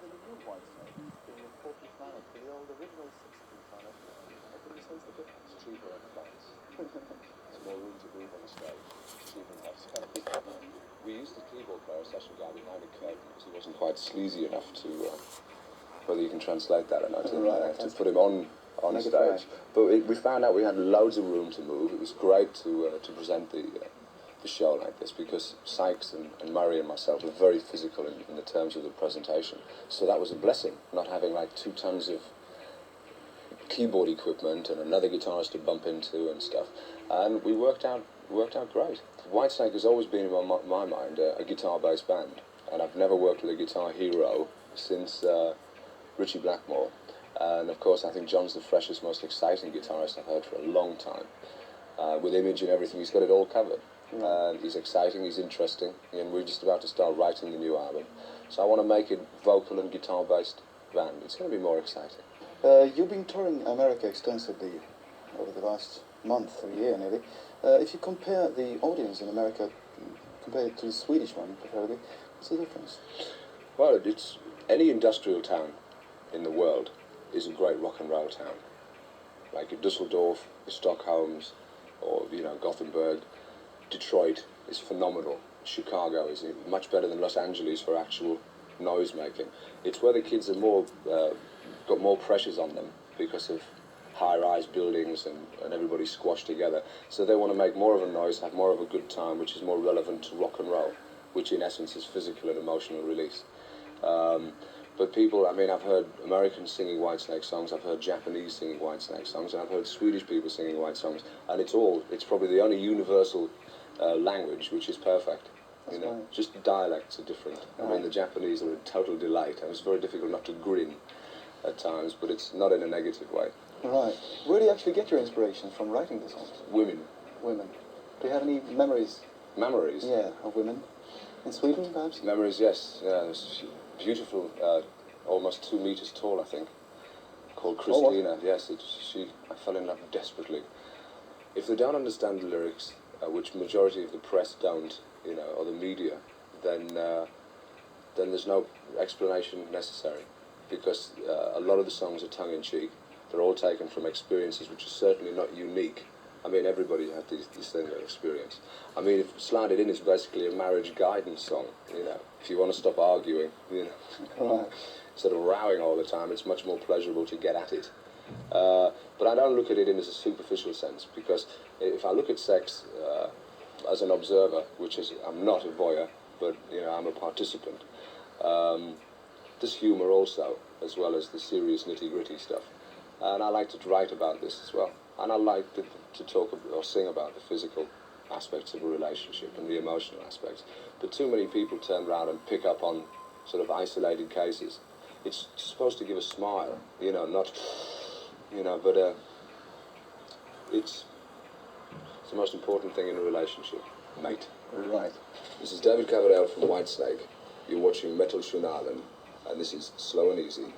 the new Whitesnake, the 40 planet, the old original 60 planet, I couldn't sense the difference. It's cheaper on the planes. There's more room to move on the stage. It's cheaper on the We used the keyboard player, a session guy, behind a curtain because he wasn't quite sleazy enough to, whether you can translate that or not, to put him on stage. But we found out we had loads of room to move. It was great to present the show like this because Sykes and Murray and myself were very physical in the terms of the presentation. So that was a blessing, not having like 2 tons of keyboard equipment and another guitarist to bump into and stuff. And we worked out great. Whitesnake has always been in my mind a guitar-based band, and I've never worked with a guitar hero since Richie Blackmore. And of course, I think John's the freshest, most exciting guitarist I've heard for a long time. With image and everything, he's got it all covered. And he's exciting, he's interesting, and we're just about to start writing the new album. So I want to make it vocal and guitar-based band. It's going to be more exciting. You've been touring America extensively over the last month or year nearly. If you compare the audience in America, compare it to the Swedish one, preferably, what's the difference? Well, it's any industrial town in the world is a great rock and roll town. Like Dusseldorf, Stockholm's, or Gothenburg. Detroit is phenomenal. Chicago is much better than Los Angeles for actual noise making. It's where the kids are got more pressures on them because of high-rise buildings and everybody squashed together. So they want to make more of a noise, have more of a good time, which is more relevant to rock and roll, which in essence is physical and emotional release. But people, I've heard Americans singing Whitesnake songs, I've heard Japanese singing Whitesnake songs, and I've heard Swedish people singing White songs, and it's probably the only universal language which is perfect. Right. Just the dialects are different. Right. The Japanese are a total delight, and it's very difficult not to grin at times, but it's not in a negative way. Right. Where do you actually get your inspiration from writing the songs? Women. Women. Do you have any memories? Memories? Yeah, of women. In Sweden, perhaps? Memories, yes. Yeah, there's beautiful, almost 2 meters tall, I think, called Christina. Oh, yes, I fell in love desperately. If they don't understand the lyrics, which majority of the press don't, or the media, then there's no explanation necessary, because a lot of the songs are tongue-in-cheek. They're all taken from experiences which are certainly not unique. Everybody had this thing of experience. If Slide It In is basically a marriage guidance song, if you want to stop arguing, Right. Instead of rowing all the time, it's much more pleasurable to get at it. But I don't look at it in as a superficial sense, because if I look at sex as an observer, which is, I'm not a voyeur, but I'm a participant, there's humour also, as well as the serious nitty-gritty stuff. And I like to write about this as well. And I like to talk or sing about the physical aspects of a relationship and the emotional aspects. But too many people turn around and pick up on sort of isolated cases. It's supposed to give a smile, not, but it's the most important thing in a relationship, mate. Right. This is David Coverdale from Whitesnake. You're watching Metal Journalen, and this is Slow and Easy.